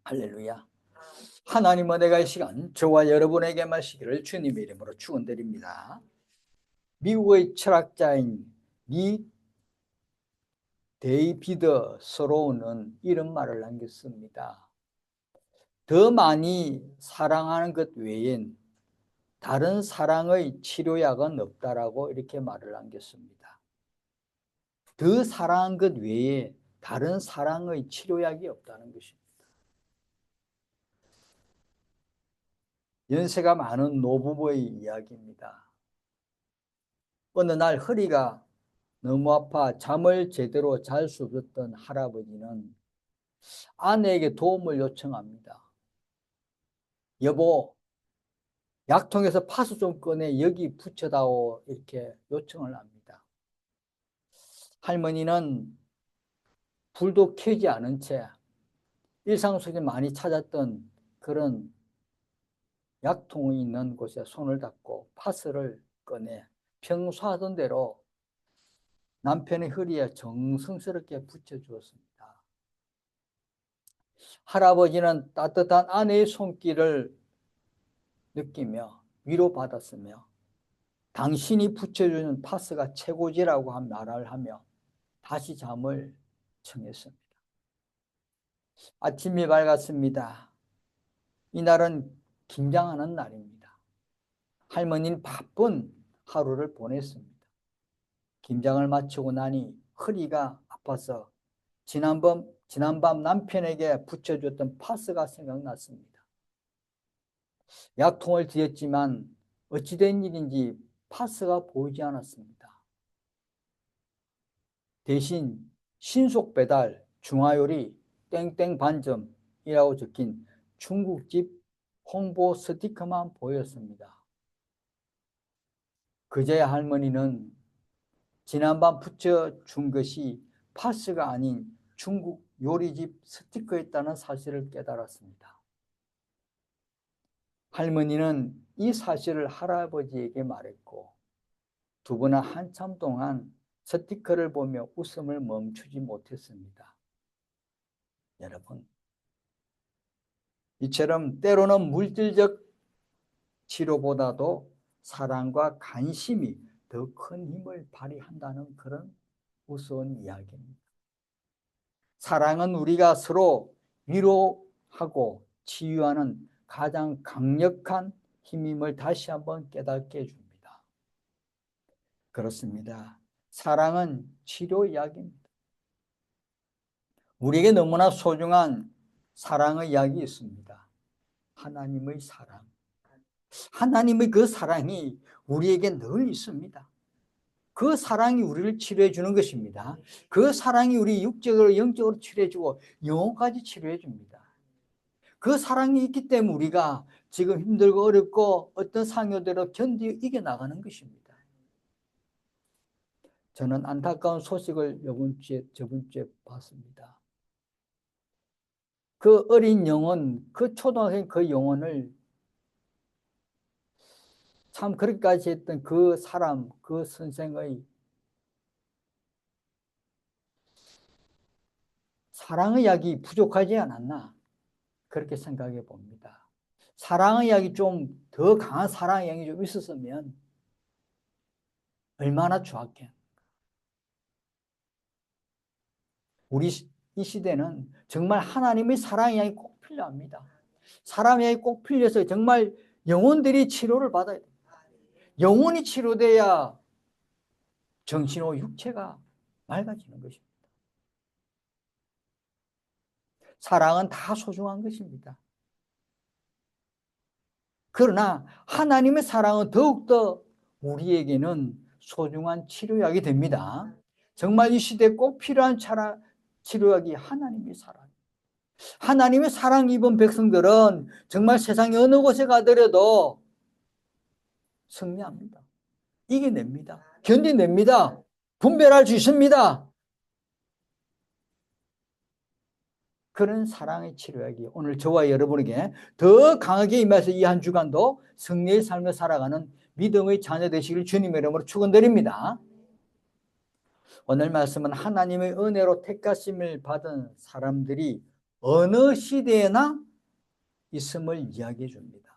할렐루야. 하나님 은혜가 이 시간 저와 여러분에게 마시기를 주님의 이름으로 축원드립니다. 미국의 철학자인 미 데이비드 서로우는 이런 말을 남겼습니다. 더 많이 사랑하는 것 외엔 다른 사랑의 치료약은 없다라고 이렇게 말을 남겼습니다. 더 사랑한 것 외에 다른 사랑의 치료약이 없다는 것입니다. 연세가 많은 노부부의 이야기입니다. 어느 날 허리가 너무 아파 잠을 제대로 잘 수 없었던 할아버지는 아내에게 도움을 요청합니다. 여보, 약통에서 파스 좀 꺼내 여기 붙여다오, 이렇게 요청을 합니다. 할머니는 불도 켜지 않은 채 일상 속에 많이 찾았던 그런 약통이 있는 곳에 손을 닿고 파스를 꺼내 평소 하던 대로 남편의 허리에 정성스럽게 붙여주었습니다. 할아버지는 따뜻한 아내의 손길을 느끼며 위로받았으며 당신이 붙여주는 파스가 최고지라고 한 말을 하며 다시 잠을 청했습니다. 아침이 밝았습니다. 이날은 김장하는 날입니다. 할머니는 바쁜 하루를 보냈습니다. 김장을 마치고 나니 허리가 아파서 지난밤 남편에게 붙여줬던 파스가 생각났습니다. 약통을 드렸지만 어찌된 일인지 파스가 보이지 않았습니다. 대신 신속 배달 중화요리 땡땡 반점이라고 적힌 중국집 홍보 스티커만 보였습니다. 그제야 할머니는 지난밤 붙여준 것이 파스가 아닌 중국 요리집 스티커였다는 사실을 깨달았습니다. 할머니는 이 사실을 할아버지에게 말했고 두 분은 한참 동안 스티커를 보며 웃음을 멈추지 못했습니다. 여러분, 이처럼 때로는 물질적 치료보다도 사랑과 관심이 더 큰 힘을 발휘한다는 그런 우스운 이야기입니다. 사랑은 우리가 서로 위로하고 치유하는 가장 강력한 힘임을 다시 한번 깨닫게 해줍니다. 그렇습니다. 사랑은 치료 이야기입니다. 우리에게 너무나 소중한 사랑의 이야기 있습니다. 하나님의 사랑. 하나님의 그 사랑이 우리에게 늘 있습니다. 그 사랑이 우리를 치료해 주는 것입니다. 그 사랑이 우리 육적으로 영적으로 치료해 주고 영혼까지 치료해 줍니다. 그 사랑이 있기 때문에 우리가 지금 힘들고 어렵고 어떤 상효대로 견디어 이겨나가는 것입니다. 저는 안타까운 소식을 저번 주에 봤습니다. 그 어린 영혼, 그 초등학생 그 영혼을 참 그렇게까지 했던 그 사람, 그 선생의 사랑의 약이 부족하지 않았나 그렇게 생각해 봅니다. 사랑의 약이 좀 더 강한 사랑의 약이 좀 있었으면 얼마나 좋았겠. 우리 이 시대는 정말 하나님의 사랑의 약이 꼭 필요합니다. 사랑의 약이 꼭 필요해서 정말 영혼들이 치료를 받아야 됩니다. 영혼이 치료돼야 정신과 육체가 맑아지는 것입니다. 사랑은 다 소중한 것입니다. 그러나 하나님의 사랑은 더욱더 우리에게는 소중한 치료약이 됩니다. 정말 이 시대에 꼭 필요한 치료약이 하나님의 사랑. 하나님의 사랑 입은 백성들은 정말 세상의 어느 곳에 가더라도 승리합니다. 이겨냅니다. 견뎌냅니다. 분별할 수 있습니다. 그런 사랑의 치료약이 오늘 저와 여러분에게 더 강하게 임해서 이 한 주간도 승리의 삶을 살아가는 믿음의 자녀 되시길 주님의 이름으로 축원드립니다. 오늘 말씀은 하나님의 은혜로 택하심을 받은 사람들이 어느 시대에나 있음을 이야기해 줍니다.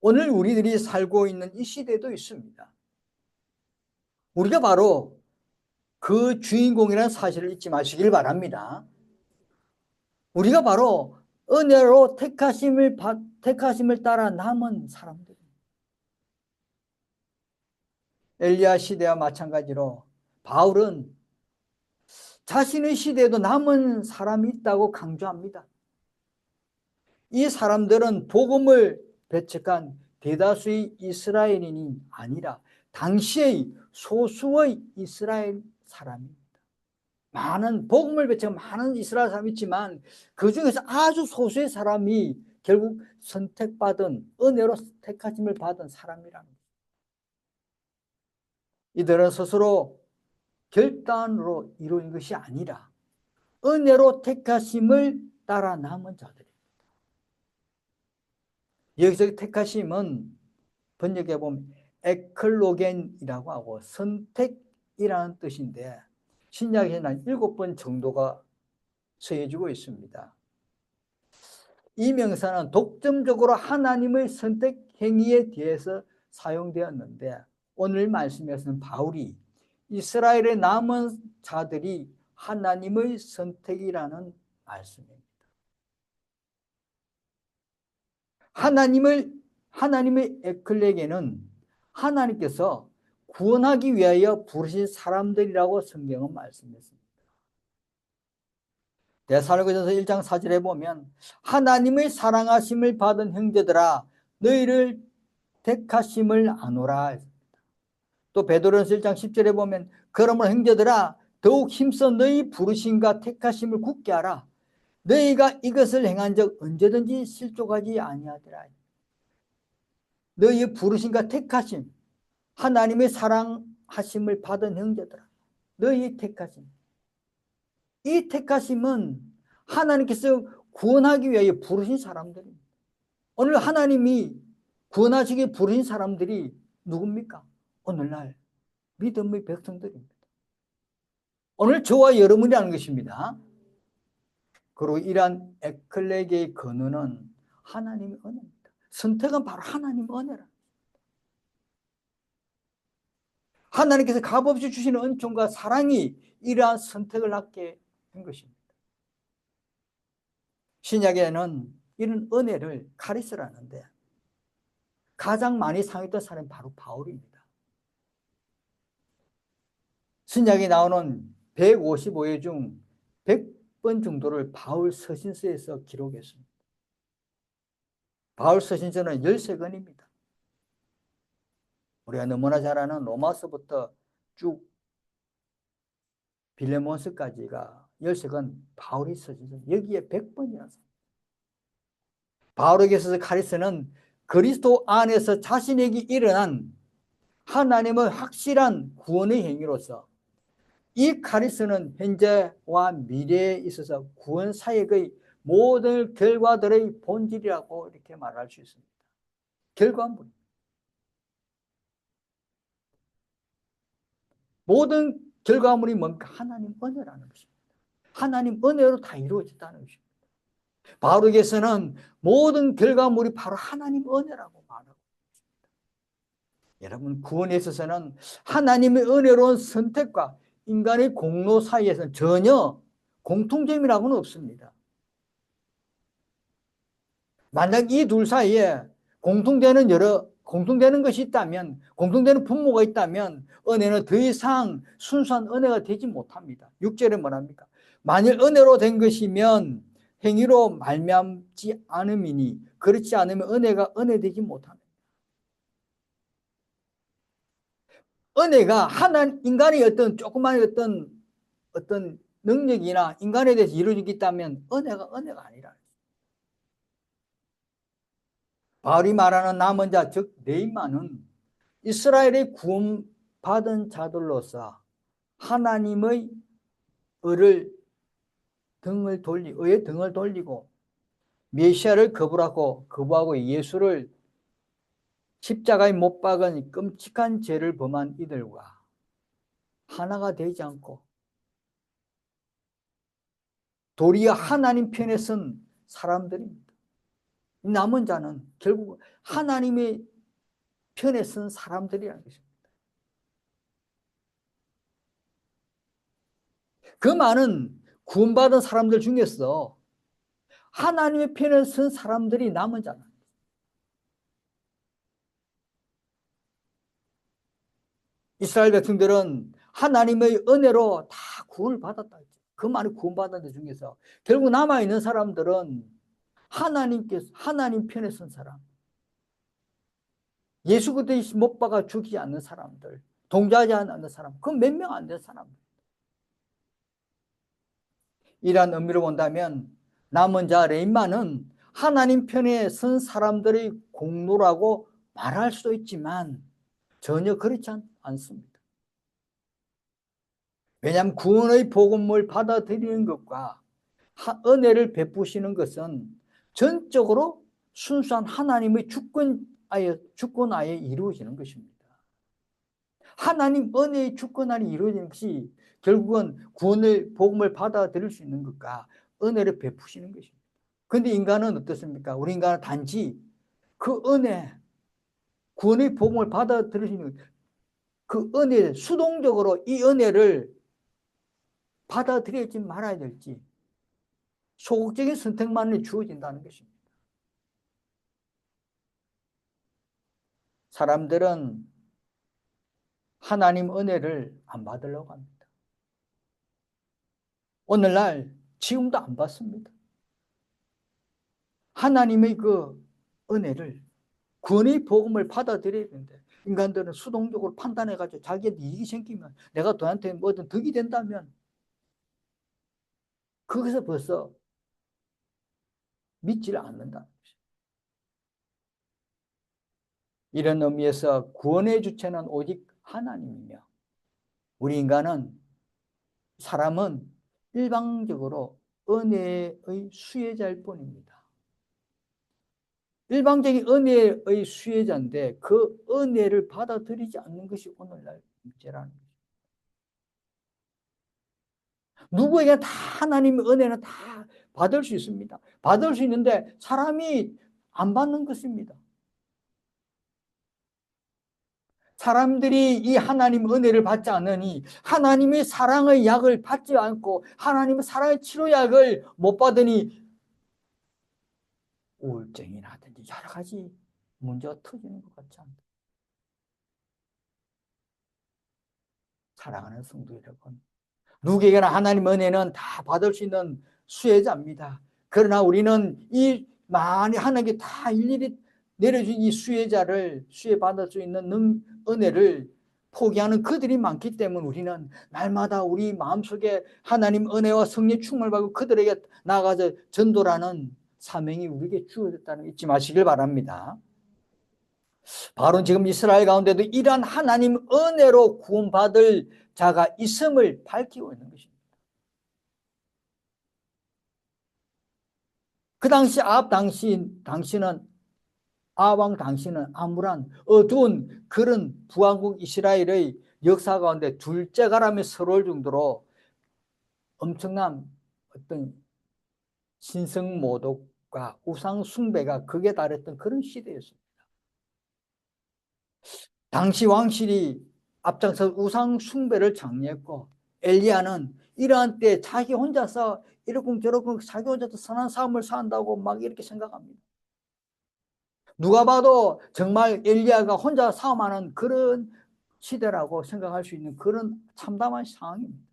오늘 우리들이 살고 있는 이 시대도 있습니다. 우리가 바로 그 주인공이라는 사실을 잊지 마시길 바랍니다. 우리가 바로 은혜로 택하심을 따라 남은 사람들. 엘리야 시대와 마찬가지로 바울은 자신의 시대에도 남은 사람이 있다고 강조합니다. 이 사람들은 복음을 배척한 대다수의 이스라엘인이 아니라 당시의 소수의 이스라엘 사람입니다. 많은 복음을 배척한 많은 이스라엘 사람이 있지만 그 중에서 아주 소수의 사람이 결국 선택받은 은혜로 택하심을 받은 사람이라는 거예요. 이들은 스스로 결단으로 이루어진 것이 아니라 은혜로 택하심을 따라 남은 자들입니다. 여기서 택하심은 번역해 보면 에클로겐이라고 하고 선택이라는 뜻인데 신약에는 7번 정도가 쓰여지고 있습니다. 이 명사는 독점적으로 하나님의 선택 행위에 대해서 사용되었는데 오늘 말씀에서는 바울이 이스라엘의 남은 자들이 하나님의 선택이라는 말씀입니다. 하나님의 에클레게는 하나님께서 구원하기 위하여 부르신 사람들이라고 성경은 말씀했습니다. 데살로니가전서 1장 4절에 보면 하나님의 사랑하심을 받은 형제들아 너희를 택하심을 아노라. 또 베드로전서 1장 10절에 보면 그러므로 형제들아 더욱 힘써 너희 부르심과 택하심을 굳게 하라. 너희가 이것을 행한 적 언제든지 실족하지 아니하더라. 너희의 부르심과 택하심, 하나님의 사랑하심을 받은 형제들아 너희의 택하심, 이 택하심은 하나님께서 구원하기 위하여 부르신 사람들입니다. 오늘 하나님이 구원하시기 부르신 사람들이 누굽니까? 오늘날 믿음의 백성들입니다. 오늘 저와 여러분이라는 것입니다. 그리고 이러한 에클레게의 근원은 하나님의 은혜입니다. 선택은 바로 하나님의 은혜라. 하나님께서 값없이 주시는 은총과 사랑이 이러한 선택을 낳게 한 것입니다. 신약에는 이런 은혜를 카리스라는데 가장 많이 사용했던 사람이 바로 바울입니다. 신약에 나오는 155회 중 100번 정도를 바울 서신서에서 기록했습니다. 바울 서신서는 13권입니다. 우리가 너무나 잘 아는 로마서부터 쭉 빌레몬서까지가 13권 바울이 서신서, 여기에 100번이라서. 바울에게 있어서 카리스는 그리스도 안에서 자신에게 일어난 하나님의 확실한 구원의 행위로서 이 카리스는 현재와 미래에 있어서 구원 사역의 모든 결과들의 본질이라고 이렇게 말할 수 있습니다. 결과물. 모든 결과물이 뭡니까? 하나님 은혜라는 것입니다. 하나님 은혜로 다 이루어졌다는 것입니다. 바울에게서는 모든 결과물이 바로 하나님 은혜라고 말하고 있습니다. 여러분, 구원에 있어서는 하나님의 은혜로운 선택과 인간의 공로 사이에서는 전혀 공통점이라고는 없습니다. 만약 이 둘 사이에 공통되는 것이 있다면, 공통되는 분모가 있다면 은혜는 더 이상 순수한 은혜가 되지 못합니다. 6절에 뭐랍니까? 만일 은혜로 된 것이면 행위로 말미암지 않음이니 그렇지 않으면 은혜가 은혜되지 못합니다. 은혜가 인간의 어떤 조그마한 어떤 능력이나 인간에 대해서 이루어지기 있다면 은혜가 아니라. 바울이 말하는 남은 자, 즉 네이만은 이스라엘의 구원받은 자들로서 하나님의 의의 등을 돌리고 메시아를 거부하고 예수를 십자가에 못 박은 끔찍한 죄를 범한 이들과 하나가 되지 않고 도리어 하나님 편에 선 사람들입니다. 남은 자는 결국 하나님의 편에 선 사람들이라는 것입니다. 그 많은 구원받은 사람들 중에서 하나님의 편에 선 사람들이 남은 자는, 이스라엘 백성들은 하나님의 은혜로 다 구원을 받았다. 그 많이 구원받은 데 중에서 결국 남아있는 사람들은 하나님 편에 선 사람, 예수 그리스도 못 박아 죽이지 않는 사람들, 동조하지 않는 사람, 그 몇 명 안 된 사람들. 이러한 의미로 본다면 남은 자 레인만은 하나님 편에 선 사람들의 공로라고 말할 수도 있지만 전혀 그렇지 않습니다. 왜냐하면 구원의 복음을 받아들이는 것과 은혜를 베푸시는 것은 전적으로 순수한 하나님의 주권하에 이루어지는 것입니다. 하나님 은혜의 주권하에 이루어지는 것이 결국은 구원의 복음을 받아들일 수 있는 것과 은혜를 베푸시는 것입니다. 그런데 인간은 어떻습니까? 우리 인간은 단지 그 은혜, 구원의 복음을 받아들이는 그 은혜, 수동적으로 이 은혜를 받아들여야지 말아야 될지 소극적인 선택만이 주어진다는 것입니다. 사람들은 하나님 은혜를 안 받으려고 합니다. 오늘날 지금도 안 받습니다. 하나님의 그 은혜를, 구원의 복음을 받아들여야 되는데 인간들은 수동적으로 판단해가지고 자기한테 이익이 생기면, 내가 너한테 뭐든 득이 된다면 거기서 벌써 믿지를 않는다. 이런 의미에서 구원의 주체는 오직 하나님이며, 우리 사람은 일방적으로 은혜의 수혜자일 뿐입니다. 일방적인 은혜의 수혜자인데 그 은혜를 받아들이지 않는 것이 오늘날 문제라는 거죠. 누구에게 다 하나님의 은혜는 다 받을 수 있습니다. 받을 수 있는데 사람이 안 받는 것입니다. 사람들이 이 하나님 은혜를 받지 않으니, 하나님의 사랑의 약을 받지 않고 하나님의 사랑의 치료약을 못 받으니 우울증이라든지 여러 가지 문제가 터지는 것 같지 않다. 사랑하는 성도 여러분, 누구에게나 하나님 은혜는 다 받을 수 있는 수혜자입니다. 그러나 우리는 이 많이 하나님께 다 일일이 내려준 이 수혜받을 수 있는 은혜를 포기하는 그들이 많기 때문에 우리는 날마다 우리 마음속에 하나님 은혜와 성령 충만을 받고 그들에게 나아가서 전도라는 사명이 우리에게 주어졌다는 거 잊지 마시길 바랍니다. 바로 지금 이스라엘 가운데도 이러한 하나님 은혜로 구원받을 자가 있음을 밝히고 있는 것입니다. 그 당시 아합 당시는 암울한 어두운 그런 부왕국 이스라엘의 역사 가운데 둘째가라며 서러울 정도로 엄청난 어떤 신성모독과 우상숭배가 극에 달했던 그런 시대였습니다. 당시 왕실이 앞장서 우상숭배를 장려했고, 엘리야는 이러한 때 자기 혼자서 이러쿵저러쿵 자기 혼자서 선한 삶을 산다고 막 이렇게 생각합니다. 누가 봐도 정말 엘리야가 혼자 싸움하는 그런 시대라고 생각할 수 있는 그런 참담한 상황입니다.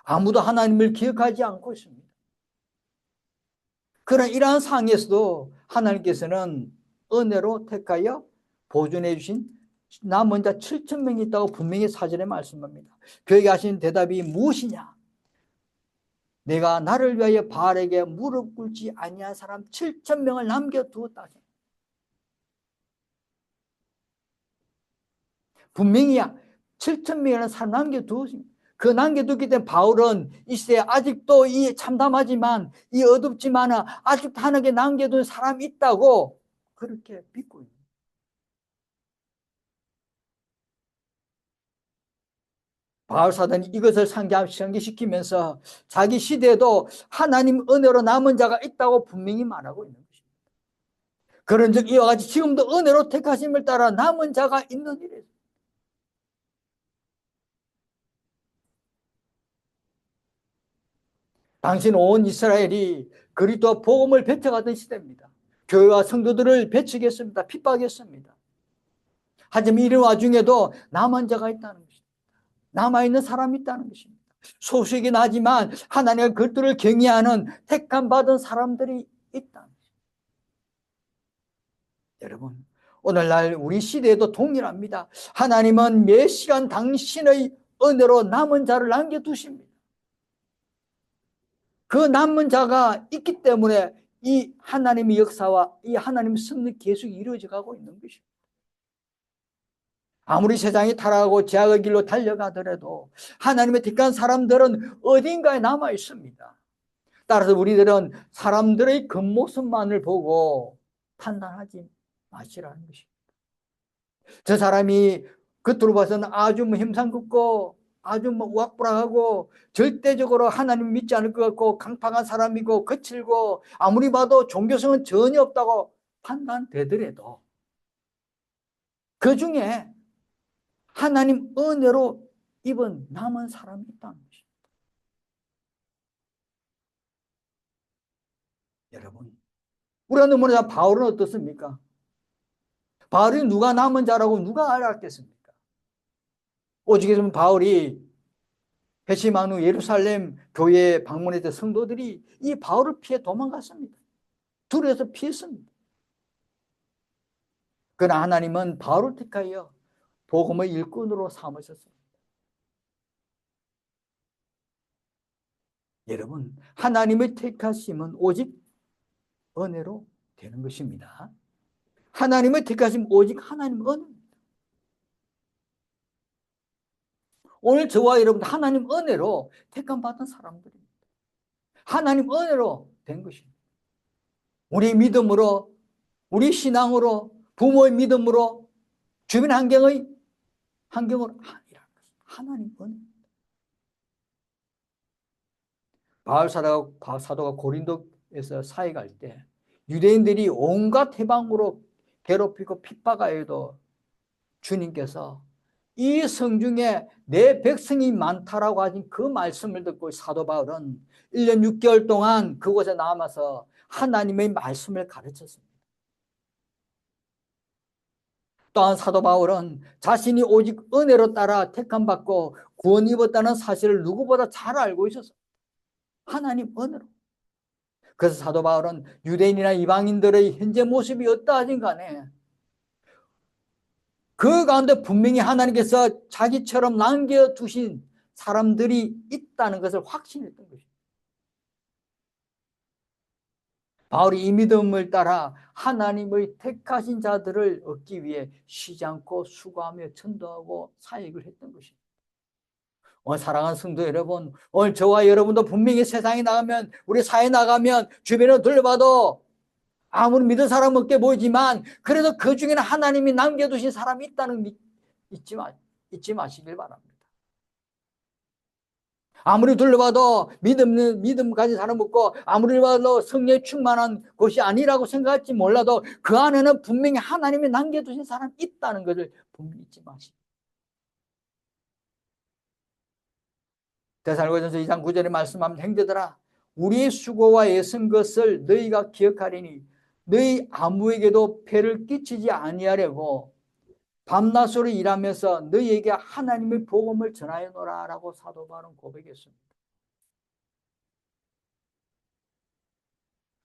아무도 하나님을 기억하지 않고 있습니다. 그런 이러한 상황에서도 하나님께서는 은혜로 택하여 보존해 주신 남은 자 7천 명이 있다고 분명히 사전에 말씀합니다. 그에게 하신 대답이 무엇이냐? 내가 나를 위하여 바알에게 무릎 꿇지 아니한 사람 7천 명을 남겨두었다. 분명히 7천 명이라는 사람 남겨두었습니다. 그 남겨두기 때문에 바울은 이 시대에 아직도 이 참담하지만 이 어둡지만 아직도 하나님께 남겨둔 사람이 있다고 그렇게 믿고 있습니다. 바울사도는 이것을 상기시키면서 자기 시대에도 하나님 은혜로 남은 자가 있다고 분명히 말하고 있는 것입니다. 그런즉 이와 같이 지금도 은혜로 택하심을 따라 남은 자가 있는 일이에요. 당신 온 이스라엘이 그리스도 복음을 배척하던 시대입니다. 교회와 성도들을 배척했습니다. 핍박했습니다. 하지만 이런 와중에도 남은 자가 있다는 것입니다. 남아있는 사람이 있다는 것입니다. 소수이긴 하지만 하나님의 그들을 경외하는 택함 받은 사람들이 있다는 것입니다. 여러분, 오늘날 우리 시대에도 동일합니다. 하나님은 매 시간 당신의 은혜로 남은 자를 남겨두십니다. 그 남은 자가 있기 때문에 이 하나님의 역사와 이 하나님의 섭리 계속 이루어져 가고 있는 것입니다. 아무리 세상이 타락하고 죄악의 길로 달려가더라도 하나님의 택한 사람들은 어딘가에 남아 있습니다. 따라서 우리들은 사람들의 겉모습만을 보고 판단하지 마시라는 것입니다. 저 사람이 겉으로 봐서는 아주 힘상궂고 아주 우악부락하고 절대적으로 하나님 믿지 않을 것 같고 강팍한 사람이고 거칠고 아무리 봐도 종교성은 전혀 없다고 판단되더라도 그 중에 하나님 은혜로 입은 남은 사람이 있다는 것입니다. 여러분, 우리가 너무나 바울은 어떻습니까? 바울이 누가 남은 자라고 누가 알았겠습니까? 오직 있으면 바울이 회심한 후 예루살렘 교회에 방문했던 성도들이 이 바울을 피해 도망갔습니다. 둘에서 피했습니다. 그러나 하나님은 바울을 택하여 복음의 일꾼으로 삼으셨습니다. 여러분, 하나님의 택하심은 오직 은혜로 되는 것입니다. 하나님의 택하심 오직 하나님 은혜입니다. 오늘 저와 여러분 하나님 은혜로 택함 받은 사람들입니다. 하나님 은혜로 된 것입니다. 우리 믿음으로, 우리 신앙으로, 부모의 믿음으로, 주변 환경으로 아니라는 것입니다. 하나님 은혜. 바울 사도가 고린도에서 사회 갈 때 유대인들이 온갖 해방으로 괴롭히고 핍박하여도 주님께서 이 성중에 내 백성이 많다라고 하신 그 말씀을 듣고 사도 바울은 1년 6개월 동안 그곳에 남아서 하나님의 말씀을 가르쳤습니다. 또한 사도 바울은 자신이 오직 은혜로 따라 택함 받고 구원 입었다는 사실을 누구보다 잘 알고 있었어요. 하나님 은혜로. 그래서 사도 바울은 유대인이나 이방인들의 현재 모습이 어떠하든 간에 그 가운데 분명히 하나님께서 자기처럼 남겨두신 사람들이 있다는 것을 확신했던 것입니다. 바울이 이 믿음을 따라 하나님의 택하신 자들을 얻기 위해 쉬지 않고 수고하며 전도하고 사역을 했던 것입니다. 오늘 사랑하는 성도 여러분, 오늘 저와 여러분도 분명히 세상에 나가면, 우리 사회에 나가면 주변을 둘러봐도 아무리 믿은 사람 없게 보이지만 그래도 그 중에는 하나님이 남겨두신 사람이 있다는 잊지 마시길 바랍니다. 아무리 둘러봐도 믿음 가진 사람 없고 아무리 봐도 성령에 충만한 곳이 아니라고 생각할지 몰라도 그 안에는 분명히 하나님이 남겨두신 사람이 있다는 것을 분명히 잊지 마시고. 데살로니가전서 2장 9절에 말씀하면 형제들아 우리의 수고와 애쓴 것을 너희가 기억하리니 너희 아무에게도 폐를 끼치지 아니하려고 밤낮으로 일하면서 너희에게 하나님의 복음을 전하여노라 라고 사도 바울은 고백했습니다.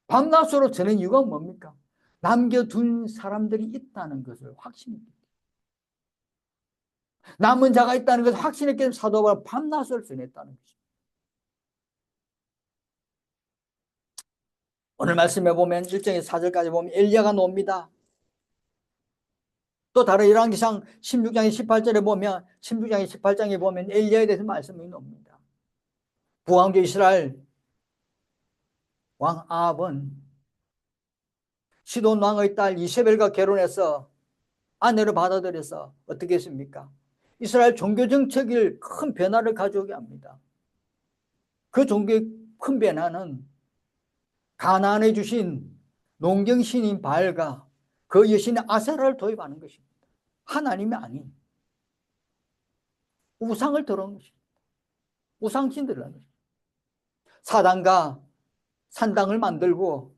밤낮으로 전하는 이유가 뭡니까? 남겨둔 사람들이 있다는 것을 확신했기 때문에. 남은 자가 있다는 것을 확신했기 때문에 사도 바울은 밤낮으로 전했다는 것입니다. 오늘 말씀에 보면 1장에서 4절까지 보면 엘리야가 놉니다. 또 다른 열왕기상 16장의 18절에 보면 16장의 18장에 보면 엘리야에 대해서 말씀이 나옵니다. 부왕조 이스라엘 왕 아합은 시돈 왕의 딸 이세벨과 결혼해서 아내를 받아들여서 어떻게 했습니까? 이스라엘 종교 정책을 큰 변화를 가져오게 합니다. 그 종교의 큰 변화는 가나안에 주신 농경신인 바알과 그 여신의 아세라를 도입하는 것입니다. 하나님이 아닌 우상을 들어온 것입니다. 우상신들을 하는 것입니다. 사단과 산당을 만들고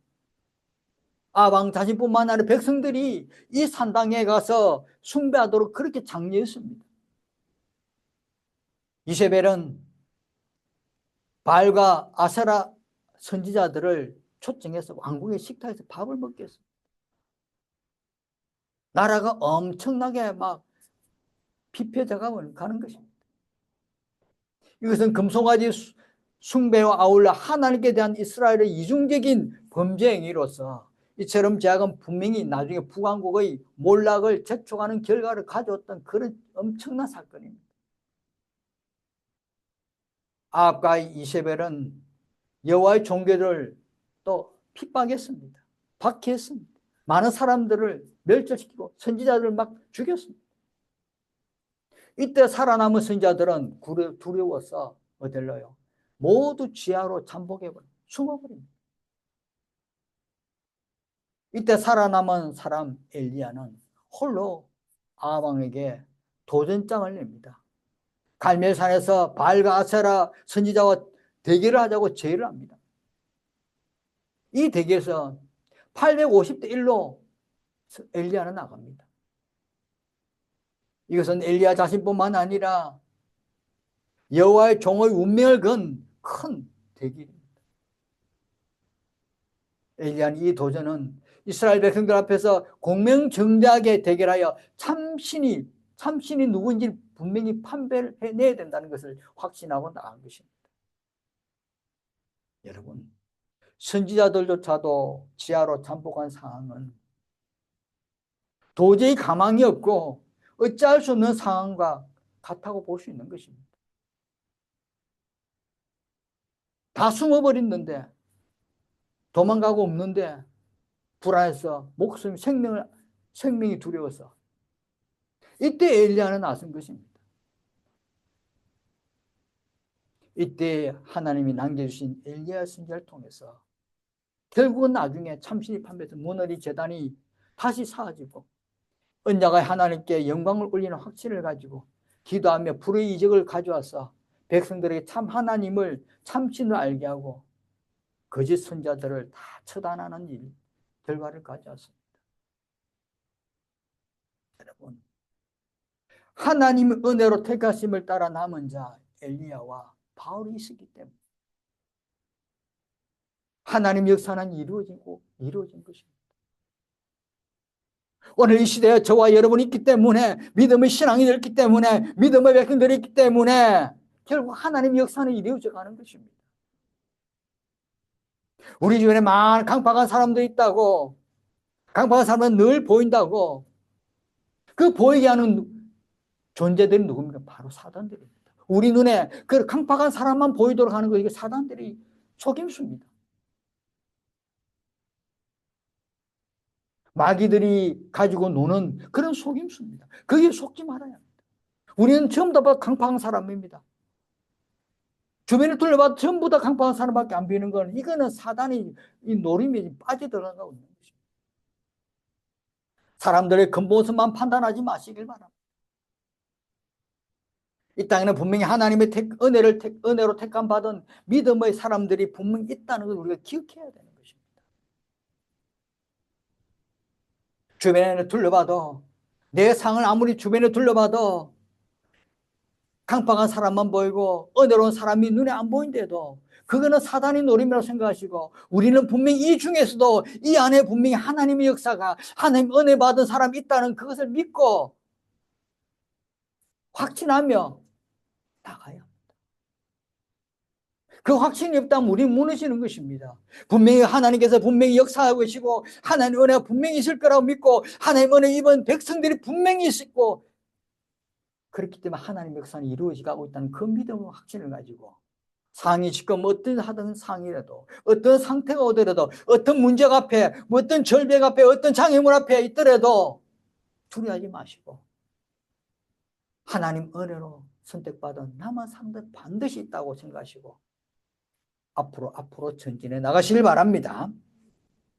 아방 자신뿐만 아니라 백성들이 이 산당에 가서 숭배하도록 그렇게 장려했습니다. 이세벨은 바알과 아세라 선지자들을 초청해서 왕궁의 식탁에서 밥을 먹게 했습니다. 나라가 엄청나게 막 피폐해져 가는 것입니다. 이것은 금송아지 숭배와 아울러 하나님께 대한 이스라엘의 이중적인 범죄 행위로서 이처럼 제약은 분명히 나중에 북왕국의 몰락을 재촉하는 결과를 가져왔던 그런 엄청난 사건입니다. 아합과 이세벨은 여호와의 종교를 또 핍박했습니다. 박해했습니다. 많은 사람들을 멸절시키고 선지자들을 막 죽였습니다. 이때 살아남은 선지자들은 두려워서 어딜러요? 모두 지하로 잠복해버려 숨어버립니다. 이때 살아남은 사람 엘리야는 홀로 아합 왕에게 도전장을 냅니다. 갈멜산에서 바알과 아세라 선지자와 대결을 하자고 제의를 합니다. 이 대결에서 850대 1로 엘리야는 나갑니다. 이것은 엘리야 자신뿐만 아니라 여호와의 종의 운명을 건 큰 대결입니다. 엘리야는 이 도전은 이스라엘 백성들 앞에서 공명정대하게 대결하여 참신이 누구인지 분명히 판별을 해내야 된다는 것을 확신하고 나간 것입니다. 여러분, 선지자들조차도 지하로 잠복한 상황은 도저히 가망이 없고 어찌할 수 없는 상황과 같다고 볼 수 있는 것입니다. 다 숨어버렸는데 도망가고 없는데 불안해서 목숨 생명이 두려워서 이때 엘리야는 나선 것입니다. 이때 하나님이 남겨주신 엘리야 선지자를 통해서 결국은 나중에 참신이 판별해서 문어리 제단이 다시 사라지고 언약의 하나님께 영광을 올리는 확신을 가지고 기도하며 불의 이적을 가져와서 백성들에게 참 하나님을 참신을 알게 하고 거짓 선자들을 다 처단하는 일 결과를 가져왔습니다. 여러분, 하나님의 은혜로 택하심을 따라 남은 자 엘리야와 바울이 있었기 때문에 하나님 역사는 이루어진 것입니다. 오늘 이 시대에 저와 여러분이 있기 때문에 믿음의 신앙이 있기 때문에 믿음의 백성들이 있기 때문에 결국 하나님 역사는 이루어져 가는 것입니다. 우리 주변에 많은 강팍한 사람들이 있다고 강팍한 사람은 늘 보인다고 그 보이게 하는 존재들이 누굽니까? 바로 사단들입니다. 우리 눈에 그 강팍한 사람만 보이도록 하는 거 이게 사단들이 속임수입니다. 마귀들이 가지고 노는 그런 속임수입니다. 거기에 속지 말아야 합니다. 우리는 전부 다 강팍한 사람입니다. 주변을 둘러봐도 전부 다 강팍한 사람밖에 안 보이는 건 이거는 사단이 이 노림에 빠져들어가고 있는 것입니다. 사람들의 겉모습만 판단하지 마시길 바랍니다. 이 땅에는 분명히 하나님의 은혜로 택함 받은 믿음의 사람들이 분명히 있다는 걸 우리가 기억해야 되는 것입니다. 주변에 둘러봐도 내 상을 아무리 주변에 둘러봐도 강팍한 사람만 보이고 은혜로운 사람이 눈에 안 보인데도 그거는 사단의 노림이라고 생각하시고 우리는 분명히 이 중에서도 이 안에 분명히 하나님의 역사가 하나님 은혜 받은 사람이 있다는 그것을 믿고 확신하며 나가야 합니다. 그 확신이 없다면 우리는 무너지는 것입니다. 분명히 하나님께서 분명히 역사하고 계시고 하나님 은혜가 분명히 있을 거라고 믿고 하나님 은혜 입은 백성들이 분명히 있고 그렇기 때문에 하나님의 역사는 이루어지고 있다는 그 믿음의 확신을 가지고 상이 지금 어떤 하던 상이라도 어떤 상태가 오더라도 어떤 문제가 앞에 어떤 절벽 앞에 어떤 장애물 앞에 있더라도 두려워하지 마시고 하나님 은혜로 선택받은 남은 삶도 반드시 있다고 생각하시고 앞으로 전진해 나가시길 바랍니다.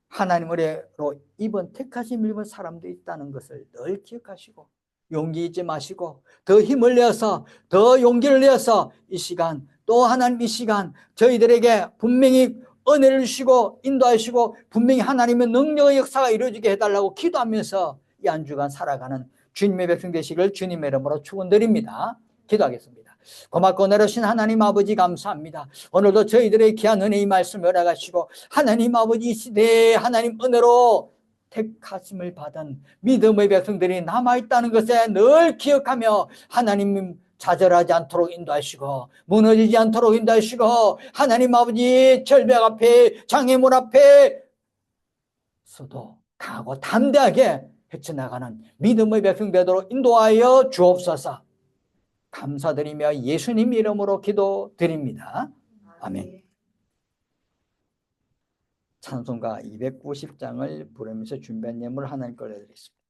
하나님 은혜로 이번 택하심 입은 사람도 있다는 것을 늘 기억하시고 용기 잊지 마시고 더 힘을 내어서 더 용기를 내어서 이 시간 또 하나님 이 시간 저희들에게 분명히 은혜를 주시고 인도하시고 분명히 하나님의 능력의 역사가 이루어지게 해달라고 기도하면서 이 한 주간 살아가는 주님의 백성 되시길 주님의 이름으로 축원드립니다. 기도하겠습니다. 고맙고 내려신 하나님 아버지 감사합니다. 오늘도 저희들의 귀한 은혜의 말씀을 허락하시고 하나님 아버지 이 시대에 하나님 은혜로 택하심을 받은 믿음의 백성들이 남아있다는 것에 늘 기억하며 하나님 좌절하지 않도록 인도하시고 무너지지 않도록 인도하시고 하나님 아버지 절벽 앞에 장애물 앞에 서도 강하고 담대하게 헤쳐나가는 믿음의 백성 되도록 인도하여 주옵소서. 감사드리며 예수님 이름으로 기도드립니다. 아멘. 찬송가 290장을 부르면서 준비한 예물 하나님 걸려드리겠습니다.